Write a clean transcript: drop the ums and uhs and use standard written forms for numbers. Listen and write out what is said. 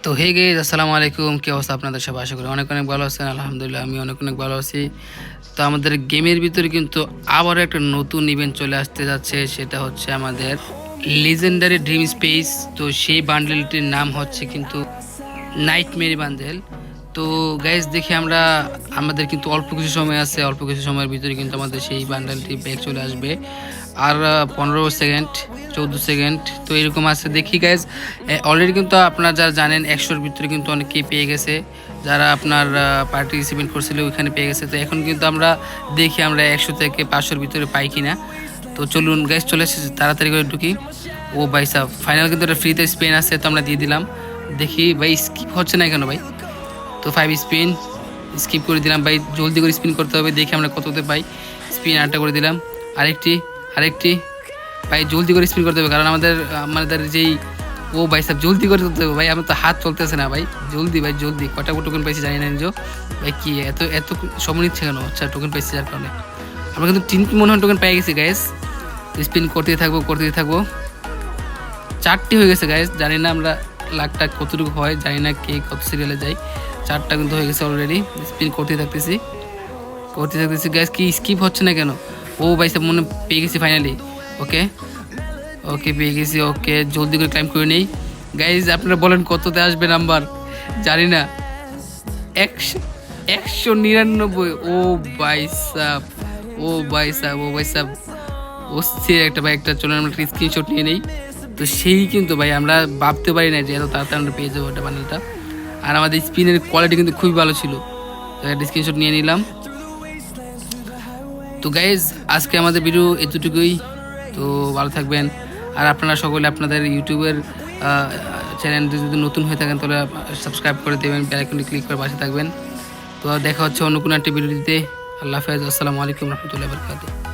তো hey guys, আসসালামু আলাইকুম। কি অবস্থা আপনাদের? সব আশা করি অনেক অনেক ভালো আছেন। আলহামদুলিল্লাহ আমি অনেক অনেক ভালো আছি। তো আমাদের গেমের ভিতরে কিন্তু আবার একটা নতুন ইভেন্ট চলে আসতে যাচ্ছে, সেটা হচ্ছে আমাদের লিজেন্ডারি ড্রিম স্পেস। তো সেই বান্ডেলটির নাম হচ্ছে কিন্তু নাইটমেরি বান্ডেল। তো গাইস দেখি আমরা, আমাদের কিন্তু অল্প কিছু সময় আছে, অল্প কিছু সময়ের ভিতরে কিন্তু আমাদের সেই বান্ডেলটি ব্যাক চলে আসবে। আর 15 সেকেন্ড, 14 সেকেন্ড তো এরকম আছে। দেখি গাইজ, অলরেডি কিন্তু আপনারা যারা জানেন 100-র ভিতরে কিন্তু অনেকেই পেয়ে গেছে, যারা আপনার পার্টিসিপেট করছিল ওইখানে পেয়ে গেছে। তো এখন কিন্তু আমরা দেখি আমরা 100 থেকে 500-র ভিতরে পাই কিনা। তো চলুন গাইজ, চলে এসেছে, তাড়াতাড়ি করে ঢুকি। ও ভাই সাহ, ফাইনাল কিন্তু একটা ফ্রিতে স্পেন আছে, তো আমরা দিয়ে দিলাম। দেখি ভাই স্কিপ হচ্ছে না কেন ভাই। তো 5 স্পিন স্কিপ করে দিলাম ভাই, জলদি করে স্পিন করতে হবে। দেখি আমরা কততে পাই। স্পিন আটটা করে দিলাম। আরেকটি আরেকটি ভাই জলদি করে স্পিন করতে হবে, কারণ আমাদের আমাদের যেই ও ভাই সাহেব জলদি করে করতে হবে ভাই। আমার তো হাত চলতেছে না ভাই। জলদি ভাই জলদি, কটা টোকেন পাইছি জানি না নিজেও। ভাই কি এত এত সময় নিচ্ছে কেন? আচ্ছা টোকেন পাইছি যার কারণে। আমরা কিন্তু 3 মনে হয় টোকেন পেয়ে গেছি গাইস। স্পিন করতেই থাকবো করতেই থাকবো। 4টি হয়ে গেছে গাইস, জানি না আমরা লাখটা কতটুকু হয়, জানি না কে কত সিরিয়ালে যায়। 4টা কিন্তু হয়ে গেছে অলরেডি। স্পিন করতেই থাকতেছি করতে থাকতেছি গাইস। কি স্কিপ হচ্ছে না কেন? ও ভাই সাহেব মনে পেয়ে গেছি ফাইনালি। ওকে ওকে পেয়ে গেছি। ওকে জলদি করে ক্লাইম করে নেই গাইজ। আপনারা বলেন কততে আসবে নাম্বার, জানি না। 199। ও ভাই সাহ, ও ভাই সাহ, ও ভাই সাহ, অস্থির একটা ভাই। একটা চলুন আমরা একটা স্ক্রিনশট নিয়ে নেই। তো সেই কিন্তু ভাই আমরা ভাবতে পারি না যে এত তাড়াতাড়ি আমরা পেয়ে যাবো ওটা বান্ডেলটা। আর আমাদের স্পিনের কোয়ালিটি কিন্তু খুবই ভালো ছিল। তো একটা স্ক্রিনশট নিয়ে নিলাম। তো গাইজ আজকে আমাদের ভিডিও এতটুকুই। তো ভালো থাকবেন। আর আপনারা সকলে আপনাদের ইউটিউবের চ্যানেলটি যদি নতুন হয়ে থাকেন তাহলে সাবস্ক্রাইব করে দেবেন, বেল আইকনটি ক্লিক করে পাশে থাকবেন। তো দেখা হচ্ছে অন্য কোনো একটা ভিডিওতে। আল্লাহ হাফেজ, আসসালামু আলাইকুম রহমতুল্লাহি ওয়া বারাকাতুহু।